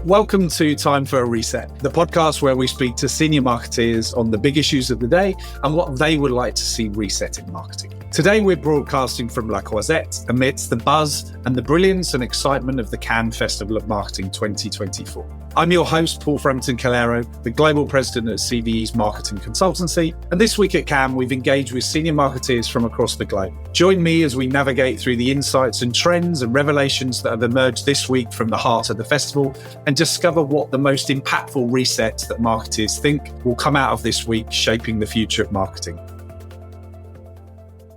Welcome to Time for a Reset, the podcast where we speak to senior marketeers on the big issues of the day and what they would like to see reset in marketing. Today, we're broadcasting from La Croisette amidst the buzz and the brilliance and excitement of the Cannes Festival of Marketing 2024. I'm your host, Paul Frampton-Calero, the Global President at CVE's Marketing Consultancy. And this week at Cannes, we've engaged with senior marketeers from across the globe. Join me as we navigate through the insights and trends and revelations that have emerged this week from the heart of the festival and discover what the most impactful resets that marketers think will come out of this week shaping the future of marketing.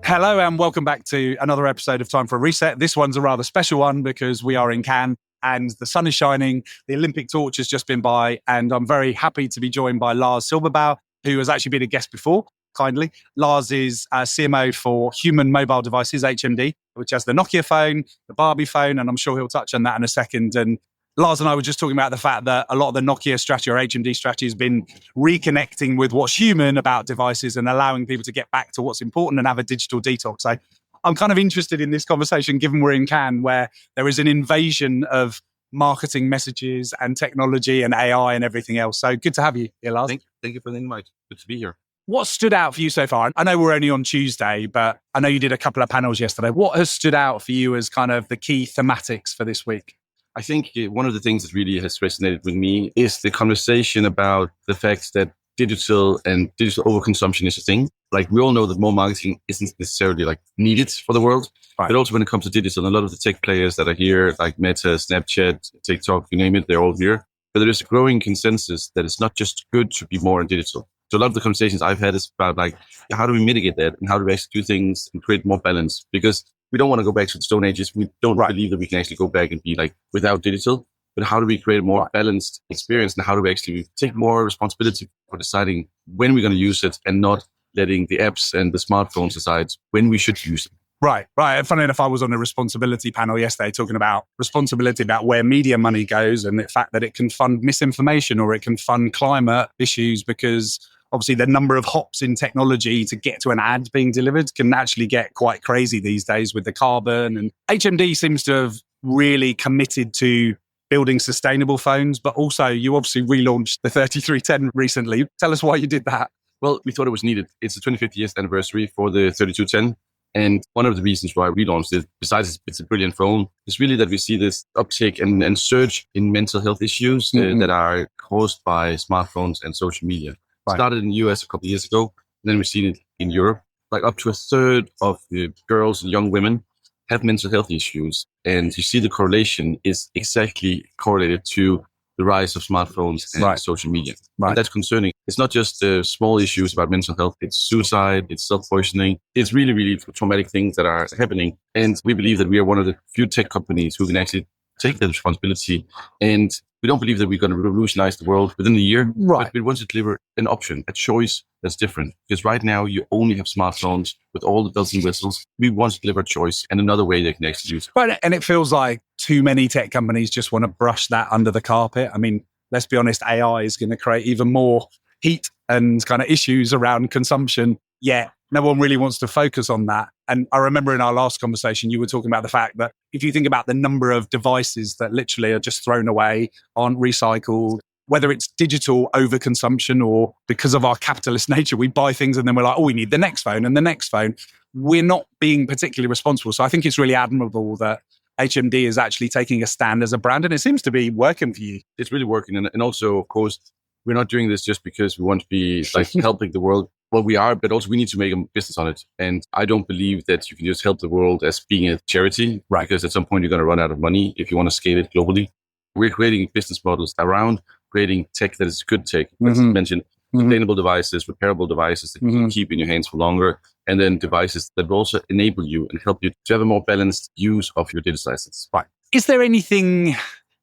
Hello and welcome back to another episode of Time for a Reset. This one's a rather special one because we are in Cannes and the sun is shining, the Olympic torch has just been by, and I'm very happy to be joined by Lars Silberbauer, who has actually been a guest before, kindly. Lars is CMO for Human Mobile Devices, HMD, which has the Nokia phone, the Barbie phone, and I'm sure he'll touch on that in a second. And Lars and I were just talking about the fact that a lot of the Nokia strategy or HMD strategy has been reconnecting with what's human about devices and allowing people to get back to what's important and have a digital detox. So I'm kind of interested in this conversation, given we're in Cannes, where there is an invasion of marketing messages and technology and AI and everything else. So good to have you here, Lars. Thank you for the invite. Good to be here. What stood out for you so far? I know we're only on Tuesday, but I know you did a couple of panels yesterday. What has stood out for you as kind of the key thematics for this week? I think one of the things that really has resonated with me is the conversation about the fact that digital overconsumption is a thing. Like, we all know that more marketing isn't necessarily needed for the world, right? But also when it comes to digital, a lot of the tech players that are here, like Meta, Snapchat, TikTok, you name it, they're all here. But there is a growing consensus that it's not just good to be more in digital. So a lot of the conversations I've had is about how do we mitigate that and how do we actually do things and create more balance? Because we don't want to go back to the Stone Ages. We don't believe that we can actually go back and be without digital. But how do we create a more balanced experience? And how do we actually take more responsibility for deciding when we're going to use it and not letting the apps and the smartphones decide when we should use them? Right. Funny enough, I was on a responsibility panel yesterday talking about responsibility about where media money goes and the fact that it can fund misinformation or it can fund climate issues, because obviously the number of hops in technology to get to an ad being delivered can actually get quite crazy these days with the carbon. And HMD seems to have really committed to building sustainable phones, but also you obviously relaunched the 3310 recently. Tell us why you did that. Well, we thought it was needed. It's the 25th year anniversary for the 3210. And one of the reasons why we launched it, besides it's a brilliant phone, is really that we see this uptick and surge in mental health issues that are caused by smartphones and social media. Right. Started in the US a couple of years ago, and then we've seen it in Europe. Up to a third of the girls and young women have mental health issues. And you see the correlation is exactly correlated to the rise of smartphones and social media. Right. And that's concerning. It's not just small issues about mental health. It's suicide, it's self-poisoning. It's really, really traumatic things that are happening. And we believe that we are one of the few tech companies who can actually take that responsibility. And we don't believe that we're going to revolutionize the world within a year, but we want to deliver an option, a choice that's different. Because right now you only have smartphones with all the bells and whistles. We want to deliver a choice and another way they can actually use it. Right, and it feels like too many tech companies just want to brush that under the carpet. I mean, let's be honest, AI is going to create even more heat and kind of issues around consumption. Yeah, no one really wants to focus on that. And I remember in our last conversation, you were talking about the fact that if you think about the number of devices that literally are just thrown away, aren't recycled, whether it's digital overconsumption or because of our capitalist nature, we buy things and then we're like, oh, we need the next phone and the next phone. We're not being particularly responsible. So I think it's really admirable that HMD is actually taking a stand as a brand, and it seems to be working for you. It's really working. And also, of course, we're not doing this just because we want to be helping the world. Well, we are, but also we need to make a business on it. And I don't believe that you can just help the world as being a charity, because at some point you're going to run out of money if you want to scale it globally. We're creating business models around creating tech that is good tech. As mentioned, sustainable devices, repairable devices that you can keep in your hands for longer, and then devices that will also enable you and help you to have a more balanced use of your digital assets. Right. Is there anything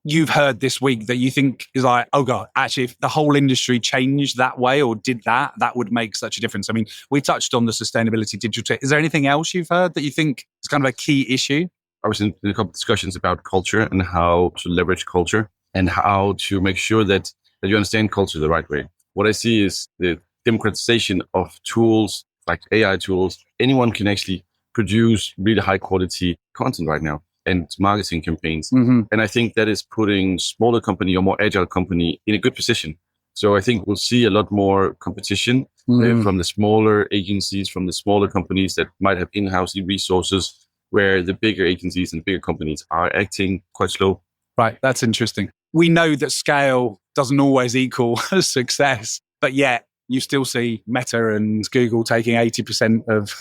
you've heard this week that you think is like, oh God, actually, if the whole industry changed that way or did that, that would make such a difference? I mean, we touched on the sustainability digital tech. Is there anything else you've heard that you think is kind of a key issue? I was in a couple of discussions about culture and how to leverage culture and how to make sure that you understand culture the right way. What I see is the democratisation of tools like AI tools. Anyone can actually produce really high quality content right now. and marketing campaigns. Mm-hmm. And I think that is putting smaller company or more agile company in a good position. So I think we'll see a lot more competition from the smaller agencies, from the smaller companies that might have in-house resources, where the bigger agencies and bigger companies are acting quite slow. Right. That's interesting. We know that scale doesn't always equal success, but yet you still see Meta and Google taking 80% of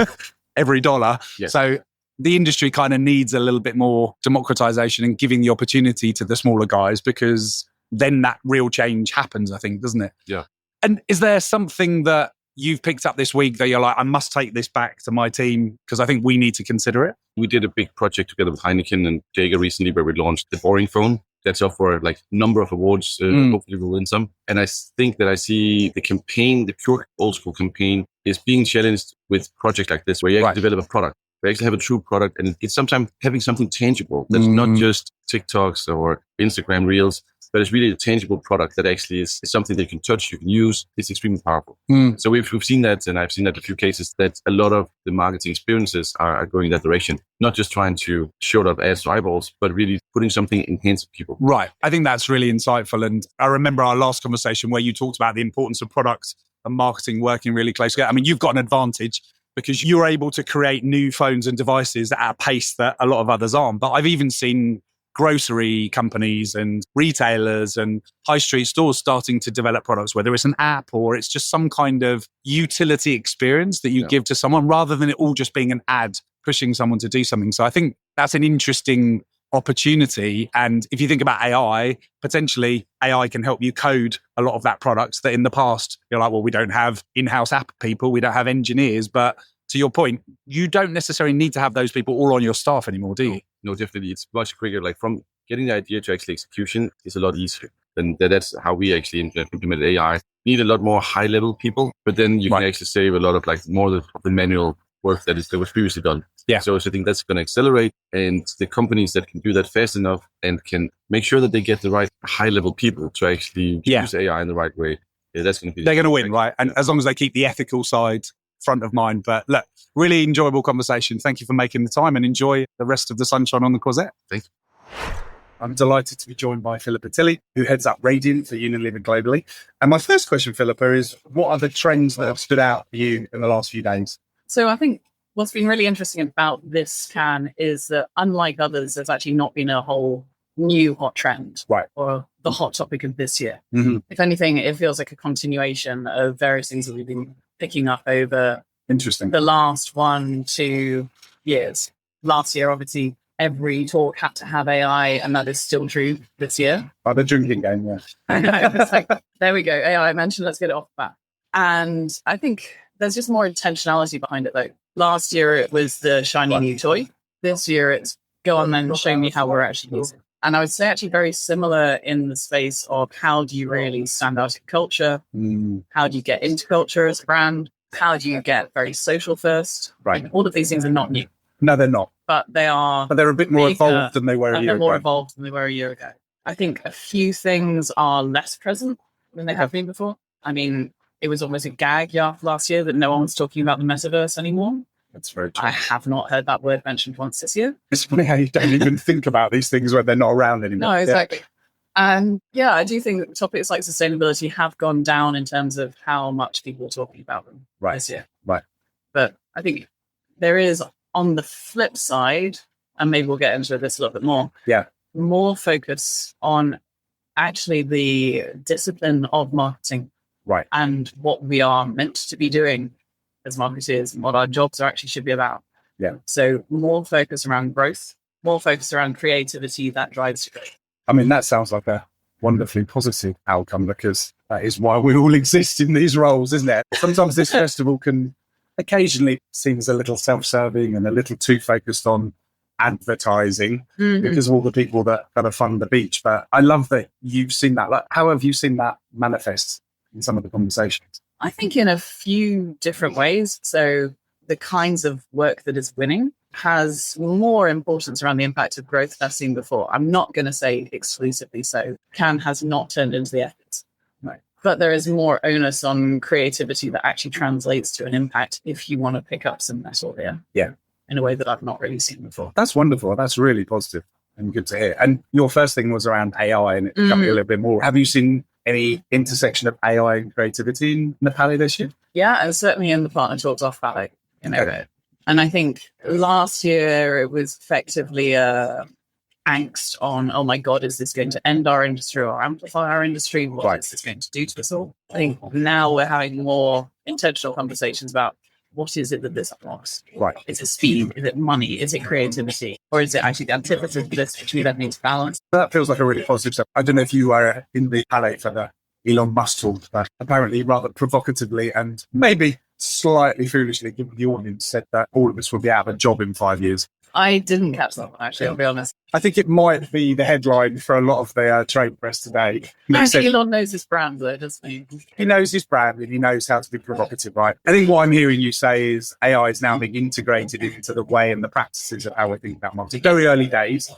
every dollar. Yes. So the industry kind of needs a little bit more democratization and giving the opportunity to the smaller guys, because then that real change happens, I think, doesn't it? Yeah. And is there something that you've picked up this week that you're like, I must take this back to my team because I think we need to consider it? We did a big project together with Heineken and Jaeger recently where we launched the boring phone. That's up for like number of awards. Hopefully we'll win some. And I think that I see the campaign, the pure old school campaign, is being challenged with projects like this where you actually develop a product. We actually have a true product, and it's sometimes having something tangible that's not just TikToks or Instagram Reels, but it's really a tangible product that actually is something that you can touch, you can use. It's extremely powerful. So we've seen that, and I've seen that in a few cases, that a lot of the marketing experiences are going in that direction. Not just trying to show up ads to eyeballs, but really putting something in hands of people. Right. I think that's really insightful. And I remember our last conversation where you talked about the importance of product and marketing working really closely. I mean, you've got an advantage because you're able to create new phones and devices at a pace that a lot of others aren't. But I've even seen grocery companies and retailers and high street stores starting to develop products, whether it's an app or it's just some kind of utility experience that you give to someone rather than it all just being an ad pushing someone to do something. So I think that's an interesting opportunity. And if you think about AI, potentially AI can help you code a lot of that product that in the past, you're like, well, we don't have in-house app people, we don't have engineers. But to your point, you don't necessarily need to have those people all on your staff anymore, do you? No, definitely. It's much quicker. Like from getting the idea to actually execution is a lot easier. And that's how we actually implemented AI. You need a lot more high-level people, but then you can actually save a lot of like more of the manual work that was previously done. Yeah. So I think that's going to accelerate, and the companies that can do that fast enough and can make sure that they get the right high-level people to actually use AI in the right way, that's going to be... They're going to win, right? And as long as they keep the ethical side front of mind. But look, really enjoyable conversation. Thank you for making the time, and enjoy the rest of the sunshine on the Croisette. Thanks. I'm delighted to be joined by Philippa Tilley, who heads up Radiant for Unilever globally. And my first question, Philippa, is what are the trends that have stood out for you in the last few days? So I think what's been really interesting about this can is that unlike others, there's actually not been a whole new hot trend or the hot topic of this year. If anything, it feels like a continuation of various things that we've been picking up over the last 1-2 years. Last year, obviously, every talk had to have AI, and that is still true this year. By the drinking game, yeah. I know. It's like, there we go. AI mentioned, let's get it off the bat. And I think there's just more intentionality behind it, though. Last year, it was the shiny new toy. This year, it's go on then show me how we're actually using it. And I would say actually very similar in the space of how do you really stand out in culture? How do you get into culture as a brand? How do you get very social first? Right. All of these things are not new. No, they're not. But they are. But they're a bit more evolved than they were a year ago. They're more evolved than they were a year ago. I think a few things are less present than they have been before. I mean, it was almost a gag last year that no one was talking about the metaverse anymore. That's very true. I have not heard that word mentioned once this year. It's funny how you don't even think about these things when they're not around anymore. No, exactly. And I do think that topics like sustainability have gone down in terms of how much people are talking about them this year. Right. But I think there is, on the flip side, and maybe we'll get into this a little bit more, more focus on actually the discipline of marketing and what we are meant to be doing as marketers and what our jobs are actually should be about. Yeah. So more focus around growth, more focus around creativity that drives growth. I mean, that sounds like a wonderfully positive outcome, because that is why we all exist in these roles, isn't it? Sometimes this festival can occasionally seems a little self-serving and a little too focused on advertising because of all the people that kind of fund the beach. But I love that you've seen that. Like, how have you seen that manifest in some of the conversations? I think in a few different ways. So the kinds of work that is winning has more importance around the impact of growth than I've seen before. I'm not going to say exclusively so. Can has not turned into the efforts. Right. But there is more onus on creativity that actually translates to an impact if you want to pick up some metal here. Yeah. in a way that I've not really seen before. That's wonderful. That's really positive and good to hear. And your first thing was around AI, and it got me a little bit more. Have you seen any intersection of AI and creativity in Nepali this year? Yeah, and certainly in the partner talks off Valley, And I think last year it was effectively angst on, oh my God, is this going to end our industry or amplify our industry? What is this going to do to us all? I think now we're having more intentional conversations about what is it that this unlocks? Right. Is it speed? Is it money? Is it creativity? Or is it actually the antithesis of this, which we then need to balance? That feels like a really positive step. I don't know if you were in the palette for the Elon Musk talk, but apparently rather provocatively and maybe slightly foolishly, given the audience, said that all of us will be out of a job in 5 years. I didn't catch that one, actually, I'll be honest. I think it might be the headline for a lot of the trade press today. Elon knows his brand, though, doesn't he? He knows his brand and he knows how to be provocative, right? I think what I'm hearing you say is AI is now being integrated into the way and the practices of how we think about marketing. Very early days,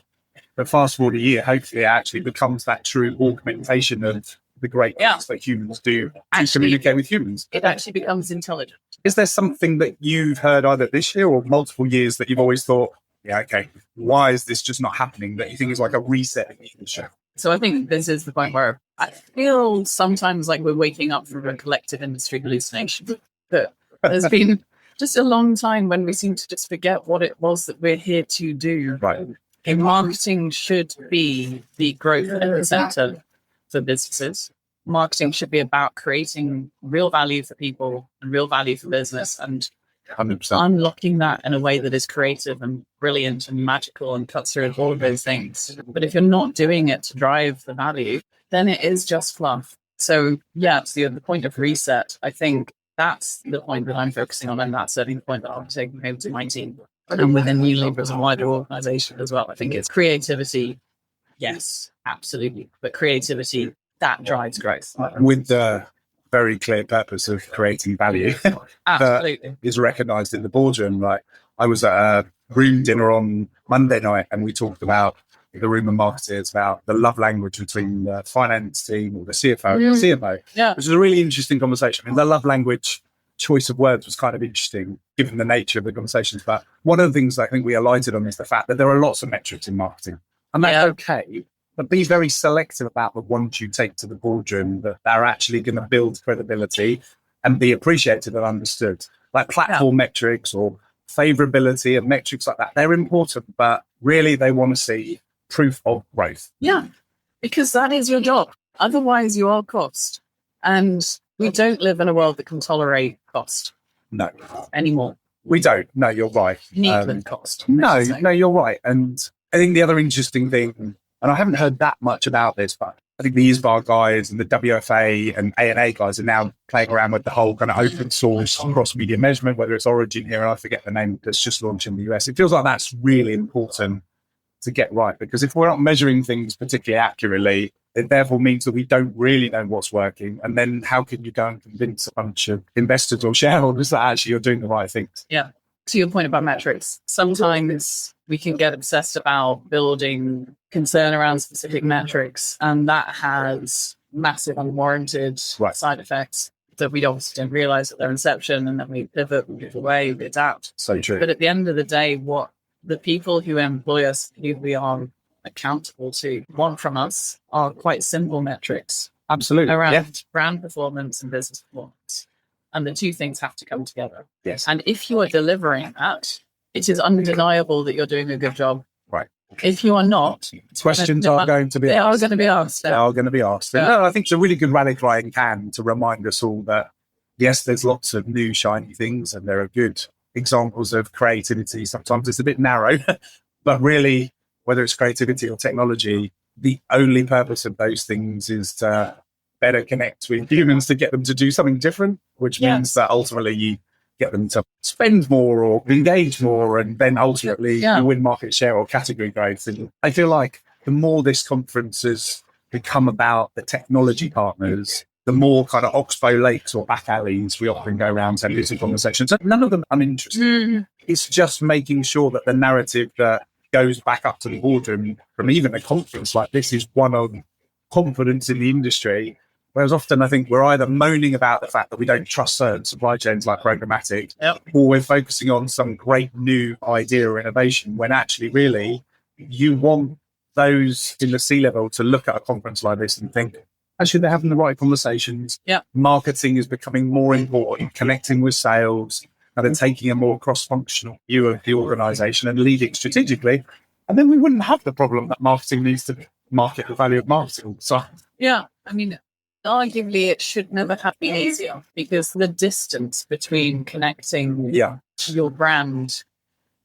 but fast forward a year, hopefully it actually becomes that true augmentation of the great things that humans do to communicate with humans. It actually becomes intelligent. Is there something that you've heard either this year or multiple years that you've always thought, yeah, okay, why is this just not happening, that you think is like a reset in the industry? So I think this is the point where I feel sometimes like we're waking up from a collective industry hallucination. That there's been just a long time when we seem to just forget what it was that we're here to do. Right. And marketing should be the growth center for businesses. Marketing should be about creating real value for people and real value for business and 100%. unlocking that in a way that is creative and brilliant and magical and cuts through all of those things. But if you're not doing it to drive the value, then it is just fluff. So yeah, to the point of reset, I think that's the point that I'm focusing on, and that's certainly the point that I'm taking home to my team. And within Unilever as a wider organization as well, I think it's creativity. Yes, absolutely. But creativity, that drives growth. With the very clear purpose of creating value Absolutely. is recognised in the boardroom. Like, I was at a room dinner on Monday night and we talked about the room of marketers, about the love language between the finance team or the CFO and the CMO, which is a really interesting conversation. I mean, the love language choice of words was kind of interesting given the nature of the conversations. But one of the things I think we alighted on is the fact that there are lots of metrics in marketing, and that's okay. But be very selective about the ones you take to the boardroom that are actually going to build credibility and be appreciated and understood. Like platform metrics or favorability and metrics like that. They're important, but really they want to see proof of growth. Yeah, because that is your job. Otherwise, you are cost. And we don't live in a world that can tolerate cost. No. Anymore. We don't. No, you're right. Needless cost. No, you're right. And I think the other interesting thing, and I haven't heard that much about this, but I think the ISBA guys and the WFA and ANA guys are now playing around with the whole kind of open source cross-media measurement, whether it's Origin here, and I forget the name, that's just launched in the US. It feels like that's really important to get right, because if we're not measuring things particularly accurately, it therefore means that we don't really know what's working. And then how can you go and convince a bunch of investors or shareholders that actually you're doing the right things? Yeah. To your point about metrics, sometimes we can get obsessed about building concern around specific metrics, and that has massive unwarranted side effects that we obviously don't realize at their inception, and then we pivot, we move away, we adapt. So true. But at the end of the day, what the people who employ us, who we are accountable to, want from us are quite simple metrics. Absolutely. Around brand performance and business performance. And the two things have to come together. Yes. And if you are delivering that, it is undeniable that you're doing a good job. Right. If you are not, questions are going to be asked. They are going to be asked. They are going to be asked. Yeah. No, I think it's a really good rally cry in Cannes to remind us all that, yes, there's lots of new shiny things and there are good examples of creativity. Sometimes it's a bit narrow, but really, whether it's creativity or technology, the only purpose of those things is to better connect with humans, to get them to do something different, which means that ultimately you get them to spend more or engage more, and then ultimately you win market share or category growth. And I feel like the more this conference has become about the technology partners, the more kind of Oxbow Lakes or back alleys we often go around and have conversations. None of them uninteresting. It's just making sure that the narrative that goes back up to the boardroom from even a conference like this is one of confidence in the industry Whereas often I think we're either moaning about the fact that we don't trust certain supply chains like programmatic, or we're focusing on some great new idea or innovation when actually really you want those in the C-level to look at a conference like this and think, actually, they're having the right conversations. Marketing is becoming more important, connecting with sales, and then taking a more cross-functional view of the organization and leading strategically. And then we wouldn't have the problem that marketing needs to market the value of marketing. So, yeah, I mean, arguably it should never have been easier because the distance between connecting your brand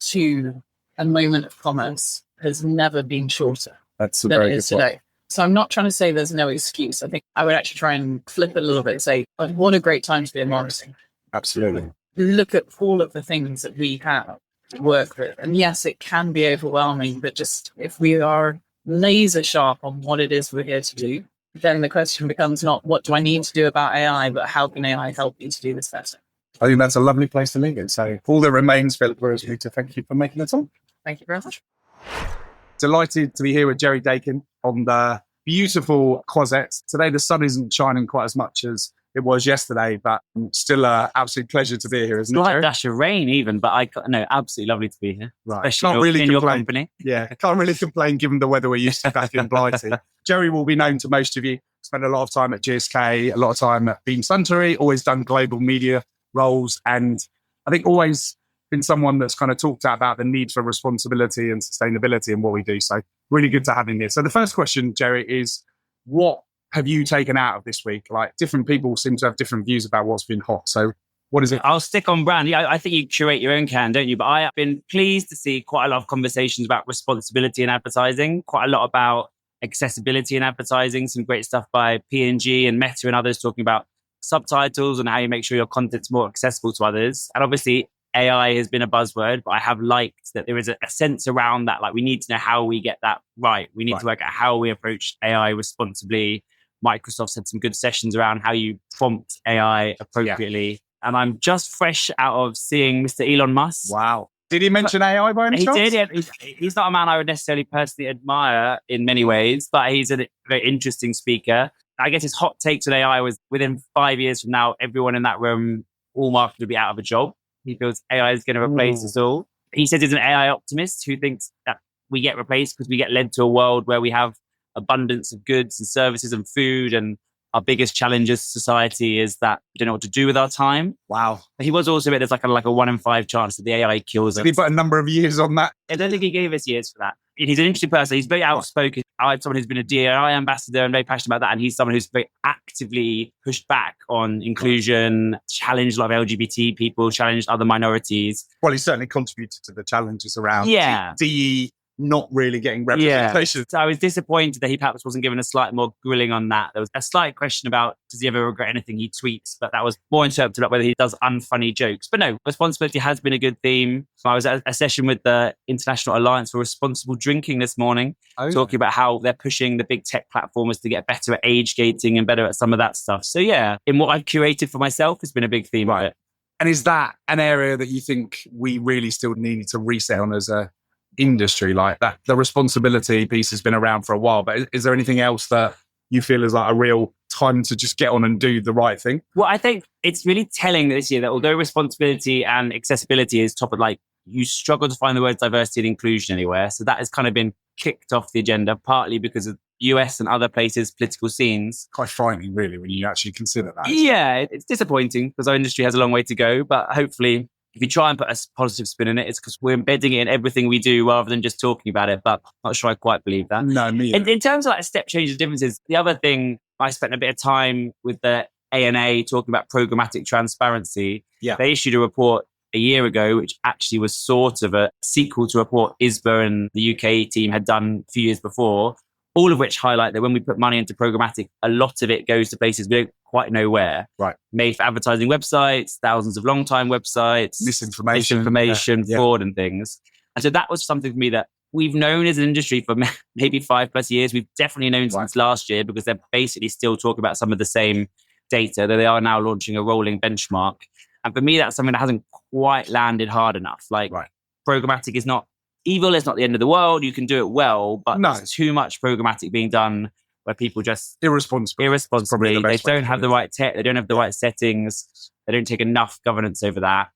to a moment of commerce has never been shorter that's a than very it good is today. So I'm not trying to say there's no excuse. I think I would actually try and flip it a little bit and say, oh, what a great time to be in marketing. Absolutely. Look at all of the things that we have to work with. And yes, it can be overwhelming, but just if we are laser sharp on what it is we're here to do, then the question becomes not what do I need to do about AI, but how can AI help me to do this better? I think that's a lovely place to leave it. So all that remains, Philippa, is me to thank you for making the time. Thank you very much. Delighted to be here with Jerry Dakin on the beautiful Croisette. Today, the sun isn't shining quite as much as it was yesterday, but still an absolute pleasure to be here, isn't it, Slight Jerry? dash of rain even, but absolutely lovely to be here. Right. Especially Can't really in your complain. company. Yeah, I can't really complain given the weather we're used to back in Blighty. Jerry will be known to most of you. Spent a lot of time at GSK, a lot of time at Beam Suntory, always done global media roles, and I think always been someone that's kind of talked about the need for responsibility and sustainability in what we do. So really good to have him here. So the first question, Jerry, is what have you taken out of this week? Like different people seem to have different views about what's been hot. So what is it? I'll stick on brand. Yeah, I think you curate your own can, don't you? But I have been pleased to see quite a lot of conversations about responsibility in advertising, quite a lot about accessibility in advertising, some great stuff by P&G and Meta and others talking about subtitles and how you make sure your content's more accessible to others. And obviously AI has been a buzzword, but I have liked that there is a sense around that. Like we need to know how we get that right. We need to work out how we approach AI responsibly. Microsoft's had some good sessions around how you prompt AI appropriately. Yeah. And I'm just fresh out of seeing Mr. Elon Musk. Wow. Did he mention AI by any chance? He did. He's not a man I would necessarily personally admire in many ways, but he's a very interesting speaker. I guess his hot takes on AI was within 5 years from now, everyone in that room, all marketers would be out of a job. He feels AI is going to replace us all. He says he's an AI optimist who thinks that we get replaced because we get led to a world where we have abundance of goods and services and food, and our biggest challenge as society is that we don't know what to do with our time. Wow. But he was also a bit, there's like a 1 in 5 chance that the AI kills us. Did he put a number of years on that? I don't think he gave us years for that. He's an interesting person. He's very outspoken. I'm someone who's been a DEI ambassador and very passionate about that. And he's someone who's very actively pushed back on inclusion, challenged a lot of LGBT people, challenged other minorities. Well, he certainly contributed to the challenges around DE not really getting representation. So I was disappointed that he perhaps wasn't given a slight more grilling on that. There was a slight question about, does he ever regret anything he tweets? But that was more interpreted about whether he does unfunny jokes. But no, responsibility has been a good theme. So I was at a session with the International Alliance for Responsible Drinking this morning, talking about how they're pushing the big tech platforms to get better at age gating and better at some of that stuff. So yeah, in what I've curated for myself, has been a big theme of it. And is that an area that you think we really still need to reset on as a industry like that? The responsibility piece has been around for a while, but is there anything else that you feel is like a real time to just get on and do the right thing? Well, I think it's really telling this year that although responsibility and accessibility is top of, like, you struggle to find the words diversity and inclusion anywhere. So that has kind of been kicked off the agenda, partly because of US and other places' political scenes. Quite frightening, really, when you actually consider that. Yeah, it's disappointing because our industry has a long way to go, but hopefully if you try and put a positive spin in it, it's because we're embedding it in everything we do rather than just talking about it. But I'm not sure I quite believe that. No, me either. In terms of like step changes, differences, the other thing, I spent a bit of time with the ANA talking about programmatic transparency. Yeah. They issued a report a year ago, which actually was sort of a sequel to a report ISBA and the UK team had done a few years before, all of which highlight that when we put money into programmatic, a lot of it goes to places we don't quite know where. Right. Made for advertising websites, thousands of long-time websites. Misinformation, fraud and things. And so that was something for me that we've known as an industry for maybe 5+ years. We've definitely known since last year because they're basically still talking about some of the same data, though they are now launching a rolling benchmark. And for me, that's something that hasn't quite landed hard enough. Like programmatic is not evil, it's not the end of the world. You can do it well, but there's too much programmatic being done where people just irresponsibly, they don't have the right tech, they don't have the right settings, they don't take enough governance over that.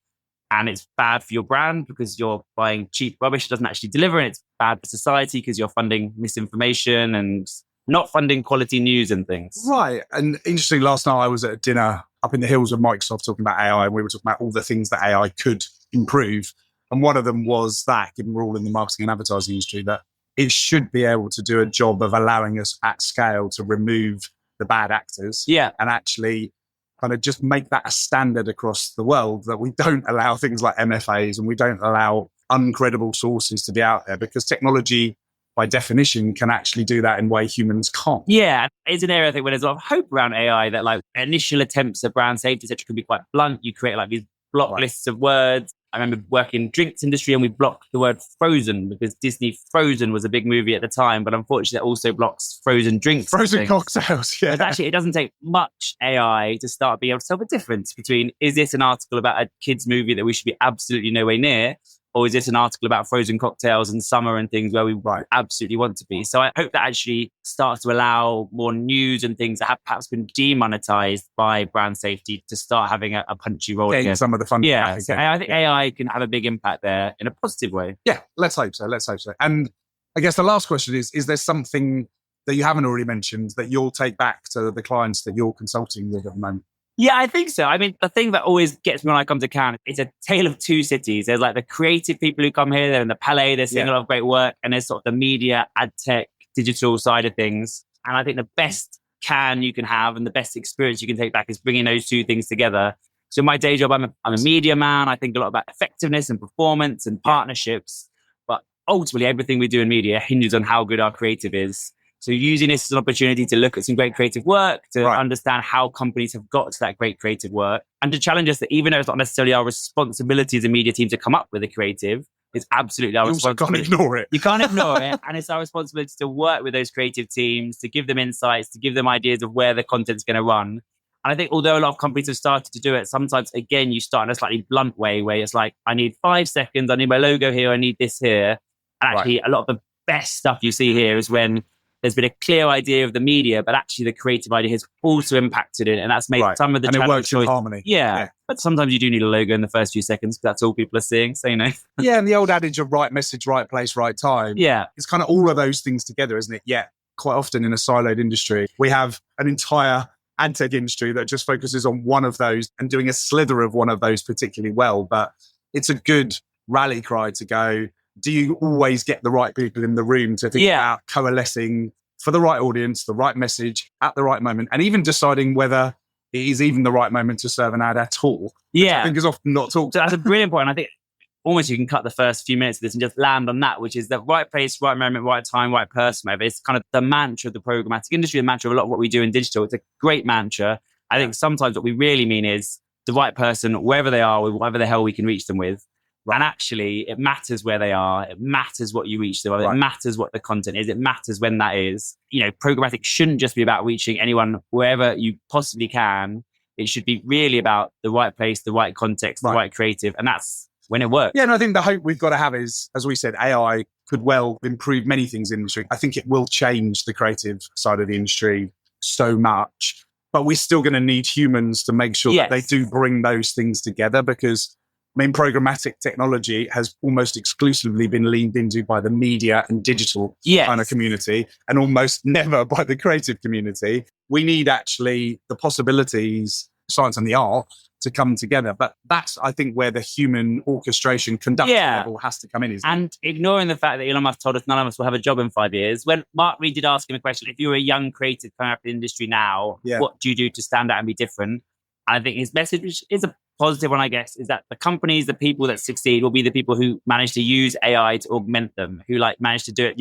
And it's bad for your brand because you're buying cheap rubbish that doesn't actually deliver. And it's bad for society because you're funding misinformation and not funding quality news and things. Right. And interesting, last night I was at a dinner up in the hills with Microsoft talking about AI, and we were talking about all the things that AI could improve. And one of them was that, given we're all in the marketing and advertising industry, that it should be able to do a job of allowing us at scale to remove the bad actors. Yeah. And actually kind of just make that a standard across the world, that we don't allow things like MFAs and we don't allow uncredible sources to be out there, because technology by definition can actually do that in a way humans can't. Yeah, it's an area I think where there's a lot of hope around AI, that like initial attempts at brand safety, etc., can be quite blunt. You create like these block lists of words. I remember working in drinks industry and we blocked the word frozen because Disney Frozen was a big movie at the time, but unfortunately that also blocks frozen drinks. Frozen cocktails, yeah. But actually, it doesn't take much AI to start being able to tell the difference between, is this an article about a kid's movie that we should be absolutely nowhere near, or is this an article about frozen cocktails and summer and things where we absolutely want to be? So I hope that actually starts to allow more news and things that have perhaps been demonetized by brand safety to start having a punchy role again. Some of the funding. Yeah, so I think AI can have a big impact there in a positive way. Yeah, let's hope so. And I guess the last question is there something that you haven't already mentioned that you'll take back to the clients that you're consulting with at the moment? Yeah, I think so. I mean, the thing that always gets me when I come to Cannes, it's a tale of two cities. There's like the creative people who come here, they're in the Palais, they're seeing a lot of great work, and there's sort of the media, ad tech, digital side of things. And I think the best Cannes you can have and the best experience you can take back is bringing those two things together. So in my day job, I'm a media man. I think a lot about effectiveness and performance and partnerships. But ultimately, everything we do in media hinges on how good our creative is. So using this as an opportunity to look at some great creative work, to understand how companies have got to that great creative work, and to challenge us that even though it's not necessarily our responsibility as a media team to come up with a creative, it's absolutely our responsibility. You can't ignore it. You can't ignore it. And it's our responsibility to work with those creative teams, to give them insights, to give them ideas of where the content's going to run. And I think although a lot of companies have started to do it, sometimes, again, you start in a slightly blunt way where it's like, I need 5 seconds, I need my logo here, I need this here. And actually, a lot of the best stuff you see here is when there's been a clear idea of the media, but actually the creative idea has also impacted it. And that's made some of the and it works in harmony. Yeah. But sometimes you do need a logo in the first few seconds, because that's all people are seeing. So, Yeah, and the old adage of right message, right place, right time. Yeah. It's kind of all of those things together, isn't it? Yeah. Quite often in a siloed industry, we have an entire ad tech industry that just focuses on one of those and doing a slither of one of those particularly well. But it's a good rally cry to go, do you always get the right people in the room to think about coalescing for the right audience, the right message at the right moment, and even deciding whether it is even the right moment to serve an ad at all? Yeah. I think is often not talked about. That's a brilliant point. I think almost you can cut the first few minutes of this and just land on that, which is the right place, right moment, right time, right person. Whatever. It's kind of the mantra of the programmatic industry, the mantra of a lot of what we do in digital. It's a great mantra. I think sometimes what we really mean is the right person, wherever they are, with whatever the hell we can reach them with. And actually, it matters where they are. It matters what you reach them with. It matters what the content is. It matters when that is. Programmatic shouldn't just be about reaching anyone wherever you possibly can. It should be really about the right place, the right context, the right creative. And that's when it works. Yeah, and I think the hope we've got to have is, as we said, AI could well improve many things in the industry. I think it will change the creative side of the industry so much. But we're still going to need humans to make sure that they do bring those things together, because programmatic technology has almost exclusively been leaned into by the media and digital kind of community, and almost never by the creative community. We need actually the possibilities, science and the art, to come together. But that's, I think, where the human orchestration conductor level has to come in. And ignoring the fact that Elon Musk told us none of us will have a job in 5 years. When Mark Reed did ask him a question, if you were a young creative coming up in the industry now, what do you do to stand out and be different? And I think his message, which is a positive one, I guess, is that the companies, the people that succeed will be the people who manage to use AI to augment them, who manage to do it,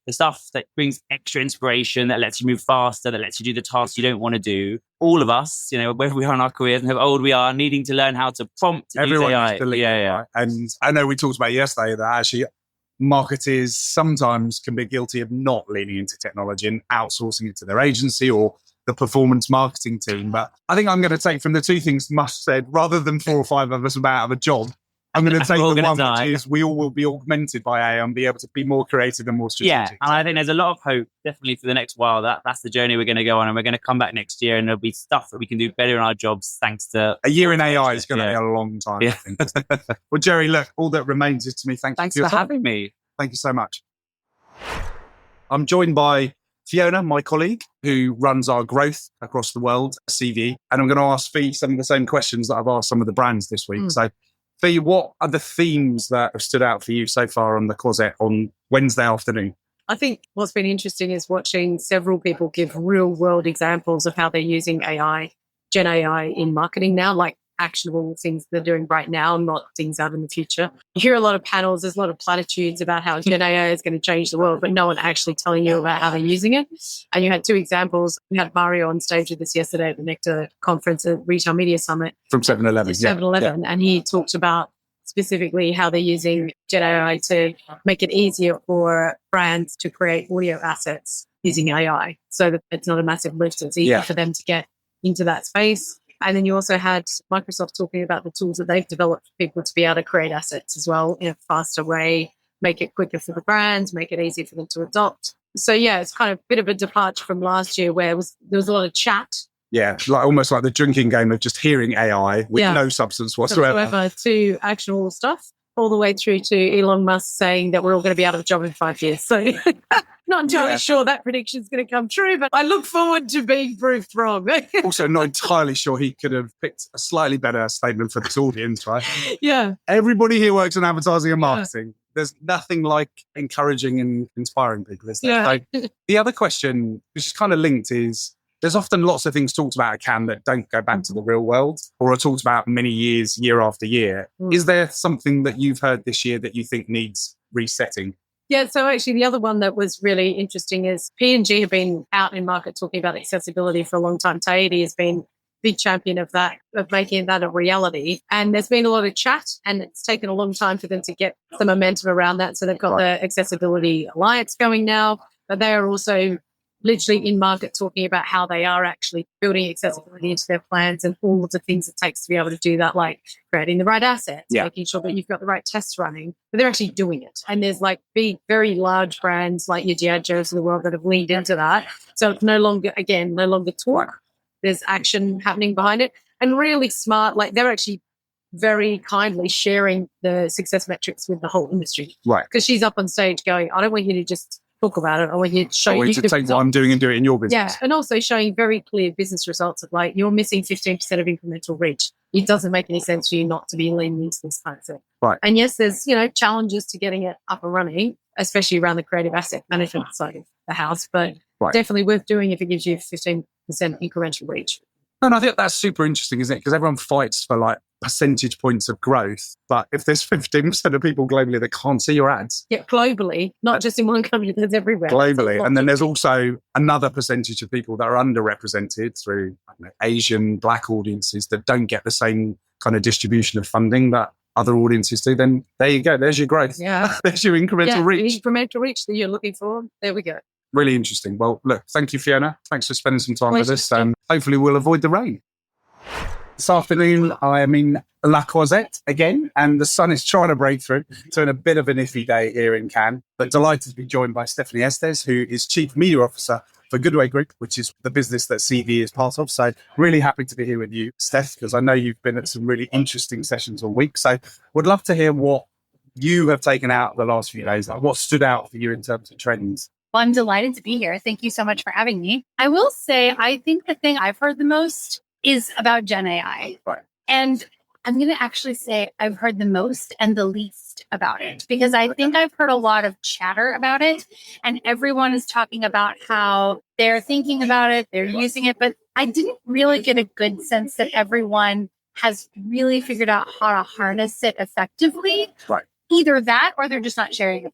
the stuff that brings extra inspiration, that lets you move faster, that lets you do the tasks you don't want to do. All of us, whether we are in our careers and how old we are, needing to learn how to prompt to use AI. Needs to lead, right? And I know we talked about yesterday that actually marketers sometimes can be guilty of not leaning into technology and outsourcing it to their agency or the performance marketing team. But I think I'm going to take from the two things Musk said, rather than 4 or 5 of us about out of a job, I'm going to take We're all the gonna one die. which is we all will be augmented by AI and be able to be more creative and more Yeah, strategic. and I think there's a lot of hope, definitely for the next while. That's the journey we're going to go on, and we're going to come back next year, and there'll be stuff that we can do better in our jobs thanks to A year in AI is going to Yeah. be a long time. Yeah. I think. Well, Jerry, look, all that remains is to me thank Thanks you for for your time. having me. Thank you so much. I'm joined by Fiona, my colleague, who runs our growth across the world, CV. And I'm going to ask Fee some of the same questions that I've asked some of the brands this week. So, Fee, what are the themes that have stood out for you so far on the Closet on Wednesday afternoon? I think what's been interesting is watching several people give real world examples of how they're using AI, Gen AI in marketing now, like actionable things they're doing right now, not things out in the future. You hear a lot of panels, there's a lot of platitudes about how Gen AI is going to change the world, but no one actually telling you about how they're using it. And you had two examples. We had Mario on stage with us yesterday at the Nectar conference at Retail Media Summit. From 7-Eleven. 7-Eleven. And he talked about specifically how they're using Gen AI to make it easier for brands to create audio assets using AI so that it's not a massive lift. It's easy for them to get into that space. And then you also had Microsoft talking about the tools that they've developed for people to be able to create assets as well in a faster way, make it quicker for the brands, make it easier for them to adopt. So, yeah, it's kind of a bit of a departure from last year where there was a lot of chat. Yeah, like almost like the drinking game of just hearing AI with no substance whatsoever. To actionable stuff, all the way through to Elon Musk saying that we're all going to be out of a job in 5 years. So not entirely sure that prediction is going to come true, but I look forward to being proved wrong. Also, not entirely sure he could have picked a slightly better statement for this audience, right? Yeah. Everybody here works in advertising and marketing. There's nothing like encouraging and inspiring people, is there? Yeah. So the other question, which is kind of linked, is there's often lots of things talked about at Cannes that don't go back to the real world or are talked about many years, year after year. Is there something that you've heard this year that you think needs resetting? Yeah, so actually the other one that was really interesting is P&G have been out in market talking about accessibility for a long time. Tahiti has been a big champion of that, of making that a reality. And there's been a lot of chat and it's taken a long time for them to get some momentum around that. So they've got the Accessibility Alliance going now, but they are also literally in market talking about how they are actually building accessibility into their plans and all of the things it takes to be able to do that, like creating the right assets, making sure that you've got the right tests running, but they're actually doing it. And there's like big, very large brands like your Diageos of the world that have leaned into that. So it's no longer talk. There's action happening behind it and really smart. Like they're actually very kindly sharing the success metrics with the whole industry. Right. Because she's up on stage going, I don't want you to just talk about it. I want you to show you to take what I'm doing and do it in your business. Yeah, and also showing very clear business results of like you're missing 15% of incremental reach. It doesn't make any sense for you not to be leaning into this kind of thing. Right. And yes, there's challenges to getting it up and running, especially around the creative asset management side of the house, but definitely worth doing if it gives you 15% incremental reach. And I think that's super interesting, isn't it? Because everyone fights for like percentage points of growth. But if there's 15% of people globally that can't see your ads. Yeah, globally, not just in one country, there's everywhere. Globally. And then there's also another percentage of people that are underrepresented through Asian, Black audiences that don't get the same kind of distribution of funding that other audiences do. Then there you go. There's your growth. Yeah. There's your incremental reach. The incremental reach that you're looking for. There we go. Really interesting. Well, look, thank you, Fiona. Thanks for spending some time with us. Hopefully we'll avoid the rain. This afternoon, I am in La Croisette again, and the sun is trying to break through. It's been a bit of an iffy day here in Cannes, but delighted to be joined by Stephanie Estes, who is Chief Media Officer for Goodway Group, which is the business that CV is part of. So really happy to be here with you, Steph, because I know you've been at some really interesting sessions all week. So would love to hear what you have taken out the last few days, like what stood out for you in terms of trends. Well, I'm delighted to be here. Thank you so much for having me. I will say, I think the thing I've heard the most is about Gen AI. Right. And I'm going to actually say I've heard the most and the least about it because I think I've heard a lot of chatter about it and everyone is talking about how they're thinking about it, they're using it, but I didn't really get a good sense that everyone has really figured out how to harness it effectively. Right. Either that or they're just not sharing it.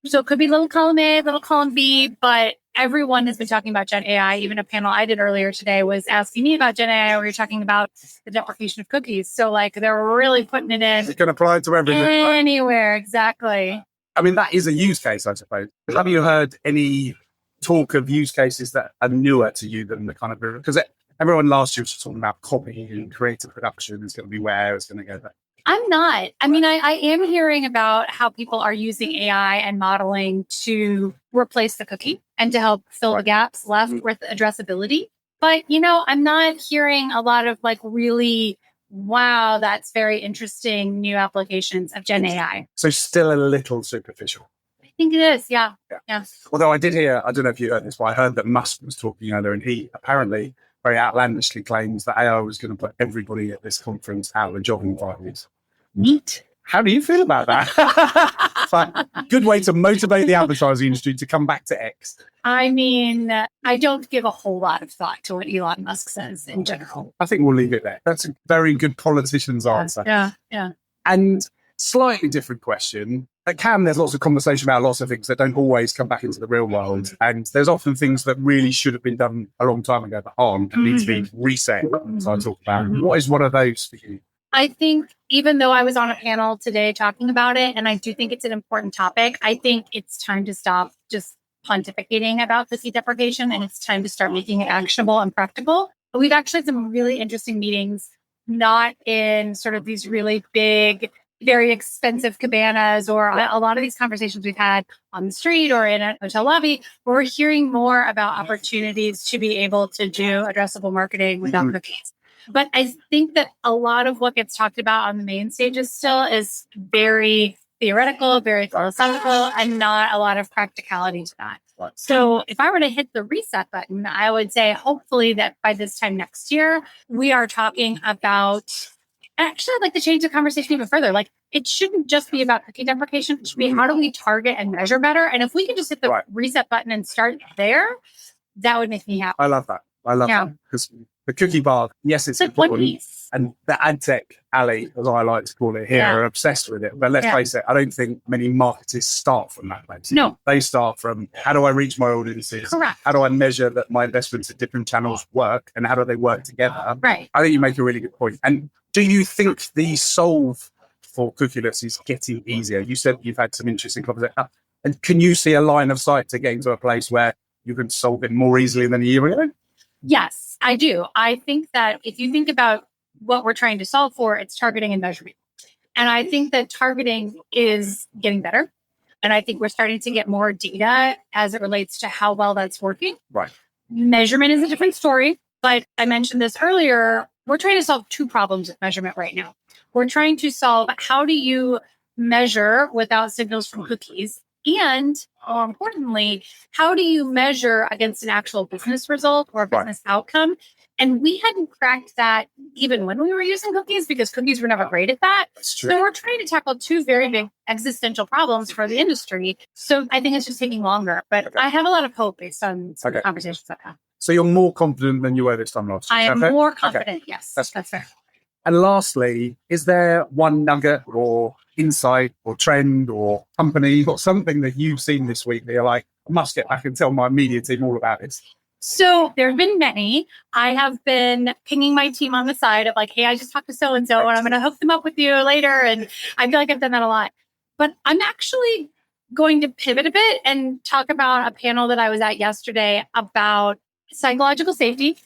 So it could be little column A, little column B, but everyone has been talking about Gen AI. Even a panel I did earlier today was asking me about Gen AI. We were talking about the deprecation of cookies. So like they're really putting it in. You can apply it to everything. Anywhere, exactly. I mean, that is a use case, I suppose. Have you heard any talk of use cases that are newer to you than the kind of... Because everyone last year was talking about copy and creative production is going to be where it's going to go. I'm not. I mean, I am hearing about how people are using AI and modeling to replace the cookie and to help fill the gaps left with addressability. But, I'm not hearing a lot of like really, wow, that's very interesting new applications of Gen AI. So still a little superficial. I think it is. Yeah. Although I did hear, I don't know if you heard this, but I heard that Musk was talking earlier, and he apparently very outlandishly claims that AI was going to put everybody at this conference out of a job in 5 years. Neat. How do you feel about that? It's like a good way to motivate the advertising industry to come back to X. I mean, I don't give a whole lot of thought to what Elon Musk says in general. I think we'll leave it there. That's a very good politician's answer. Yeah. And slightly different question. At CAM, there's lots of conversation about lots of things that don't always come back into the real world. And there's often things that really should have been done a long time ago that aren't and need to be reset. So I talk about what is one of those for you? I think even though I was on a panel today talking about it, and I do think it's an important topic, I think it's time to stop just pontificating about cookie deprecation, and it's time to start making it actionable and practical. We've actually had some really interesting meetings, not in sort of these really big, very expensive cabanas, or a lot of these conversations we've had on the street or in a hotel lobby, where we're hearing more about opportunities to be able to do addressable marketing without cookies. But I think that a lot of what gets talked about on the main stages still is very theoretical, very philosophical, and not a lot of practicality to that. Right. So if I were to hit the reset button, I would say hopefully that by this time next year, we are talking about, actually I'd like to change the conversation even further. Like, it shouldn't just be about cookie deprecation. It should be how do we target and measure better? And if we could just hit the reset button and start there, that would make me happy. I love that. that because the cookie bar, yes, it's like one important. piece. And the ad tech alley, as I like to call it here, are obsessed with it. But let's face it, I don't think many marketers start from that place. No. They start from how do I reach my audiences? Correct. How do I measure that my investments at different channels work? And how do they work together? Right. I think you make a really good point. And do you think the solve for cookieless is getting easier? You said you've had some interesting conversations. And can you see a line of sight to getting to a place where you can solve it more easily than a year ago? Yes, I do. I think that if you think about what we're trying to solve for, it's targeting and measurement. And I think that targeting is getting better. And I think we're starting to get more data as it relates to how well that's working. Right. Measurement is a different story. But I mentioned this earlier. We're trying to solve two problems with measurement right now. We're trying to solve how do you measure without signals from cookies? And more importantly, how do you measure against an actual business result or a business outcome? And we hadn't cracked that even when we were using cookies because cookies were never great at that. That's true. So we're trying to tackle two very big existential problems for the industry. So I think it's just taking longer. But I have a lot of hope based on some conversations I've had. So you're more confident than you were this time last year? I am more confident, yes. That's fair. And lastly, is there one nugget or insight or trend or company or something that you've seen this week that you're like, I must get back and tell my media team all about this? So there have been many. I have been pinging my team on the side of like, hey, I just talked to so-and-so and I'm going to hook them up with you later. And I feel like I've done that a lot. But I'm actually going to pivot a bit and talk about a panel that I was at yesterday about psychological safety.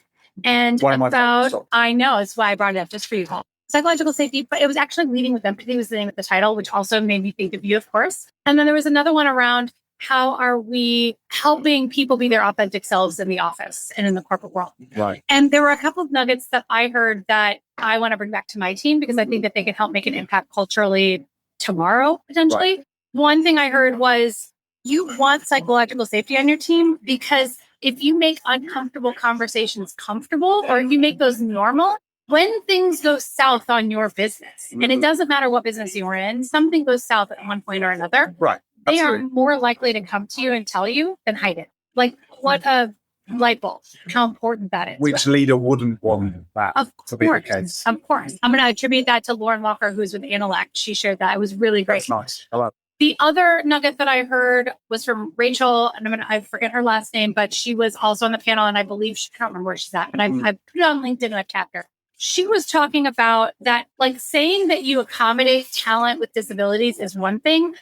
And about, I know, it's why I brought it up just for you, Paul. Psychological safety, but it was actually leading with empathy was the name of the title, which also made me think of you, of course. And then there was another one around how are we helping people be their authentic selves in the office and in the corporate world. Right. And there were a couple of nuggets that I heard that I want to bring back to my team because I think that they can help make an impact culturally tomorrow, potentially. Right. One thing I heard was you want psychological safety on your team because if you make uncomfortable conversations comfortable or if you make those normal, when things go south on your business, and it doesn't matter what business you're in, something goes south at one point or another, right? They are more likely to come to you and tell you than hide it. Like, what a light bulb, how important that is. Which leader wouldn't want that to be the case? Of course. I'm going to attribute that to Lauren Walker, who's with Intellect. She shared that. It was really great. That's nice. I love it. The other nugget that I heard was from Rachel, and I forget her last name, but she was also on the panel, and I believe I can't remember where she's at, but I put it on LinkedIn and I've tagged her. She was talking about that, like saying that you accommodate talent with disabilities is one thing,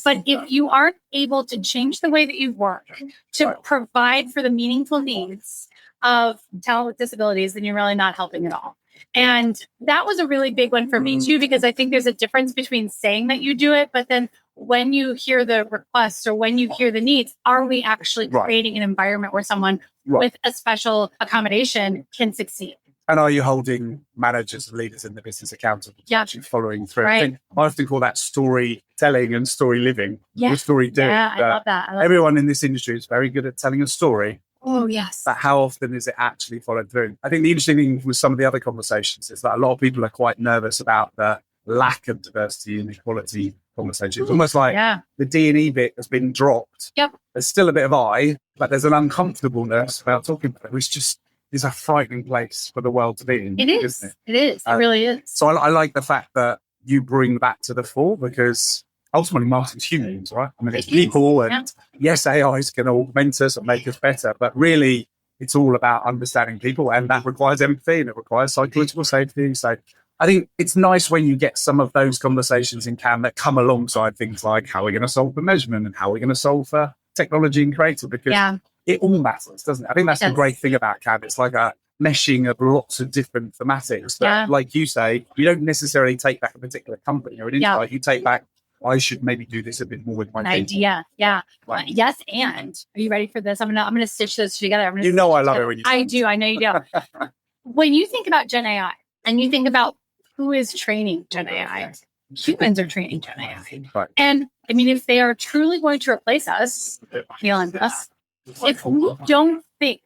but if you aren't able to change the way that you work to provide for the meaningful needs of talent with disabilities, then you're really not helping at all. And that was a really big one for me too, because I think there's a difference between saying that you do it, but then when you hear the requests or when you hear the needs, are we actually creating an environment where someone with a special accommodation can succeed? And are you holding managers and leaders in the business accountable? Actually following through. Right. I often call that storytelling and story living. Yeah. Story doing. Yeah, I love that. Everyone in this industry is very good at telling a story. Oh, yes. But how often is it actually followed through? I think the interesting thing with some of the other conversations is that a lot of people are quite nervous about the lack of diversity and equality conversation. It's almost like the D&E bit has been dropped. Yep. There's still a bit of I, but there's an uncomfortableness about talking about it, which just is a frightening place for the world to be in. It is. Isn't it? It is. It really is. So I like the fact that you bring that to the fore, because ultimately marketing's humans, right? I mean, it's people, and yes, AIs can augment us and make us better, but really it's all about understanding people, and that requires empathy and it requires psychological safety. So I think it's nice when you get some of those conversations in Cannes that come alongside things like how we're going to solve for measurement and how we're going to solve for technology and creative, because it all matters, doesn't it? I think that's the great thing about Cannes. It's like a meshing of lots of different thematics that, like you say, you don't necessarily take back a particular company or an insight. You take back, I should maybe do this a bit more with my idea. Yeah. Right. Yes. And are you ready for this? I'm gonna stitch those together. I love it when you I do. I know you do. When you think about Gen AI and you think about who is training Gen AI, humans are training Gen AI. Right. And I mean, if they are truly going to replace us, beyond us, if we don't think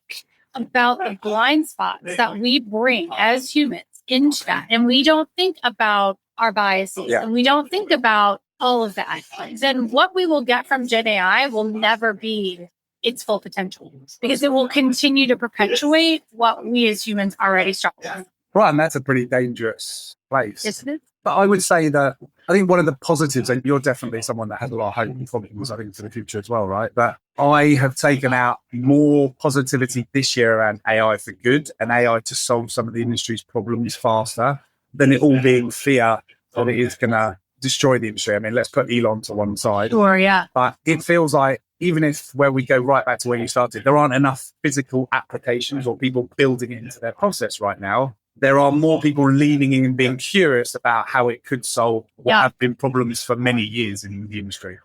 about the blind spots that we bring as humans into that, and we don't think about our biases, and we don't think about all of that, then what we will get from Gen AI will never be its full potential, because it will continue to perpetuate what we as humans already struggle with. Right, and that's a pretty dangerous place. Yes, it is. But I would say that I think one of the positives, and you're definitely someone that has a lot of hope and confidence, I think, for the future as well, right? But I have taken out more positivity this year around AI for good and AI to solve some of the industry's problems faster than it all being fear that it is going to destroy the industry. I mean, let's put Elon to one side. Sure, yeah. But it feels like even if where we go right back to where you started, there aren't enough physical applications or people building it into their process right now. There are more people leaning in and being curious about how it could solve what have been problems for many years in the industry.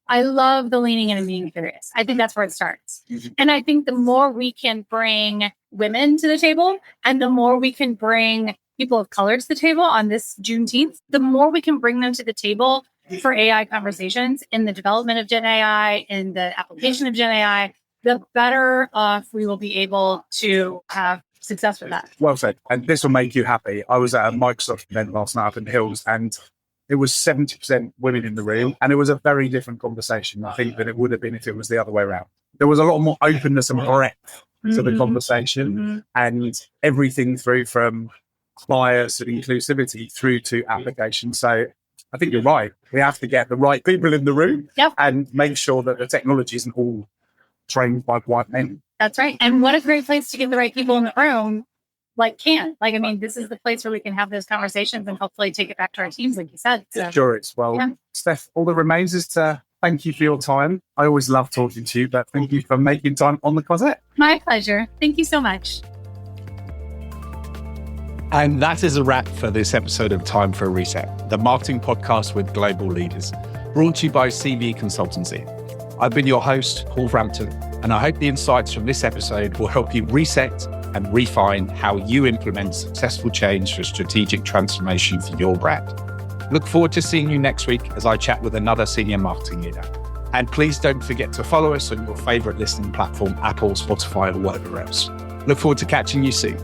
I love the leaning in and being curious. I think that's where it starts. And I think the more we can bring women to the table and the more we can bring people of color to the table on this Juneteenth, the more we can bring them to the table for AI conversations in the development of Gen AI, in the application of Gen AI, the better off we will be able to have success with that. Well said. And this will make you happy. I was at a Microsoft event last night up in the hills, and it was 70% women in the room. And it was a very different conversation, I think, than it would have been if it was the other way around. There was a lot more openness and breadth to the conversation, and everything through from bias and inclusivity through to application. So I think you're right. We have to get the right people in the room and make sure that the technology isn't all trained by white men. That's right. And what a great place to get the right people in the room, like Cannes. Like, I mean, this is the place where we can have those conversations and hopefully take it back to our teams, like you said. So. Sure, it's Steph, all that remains is to thank you for your time. I always love talking to you, but thank you for making time on the Closet. My pleasure. Thank you so much. And that is a wrap for this episode of Time for a Reset, the marketing podcast with global leaders, brought to you by CB Consultancy. I've been your host, Paul Frampton, and I hope the insights from this episode will help you reset and refine how you implement successful change for strategic transformation for your brand. Look forward to seeing you next week as I chat with another senior marketing leader. And please don't forget to follow us on your favorite listening platform, Apple, Spotify, or whatever else. Look forward to catching you soon.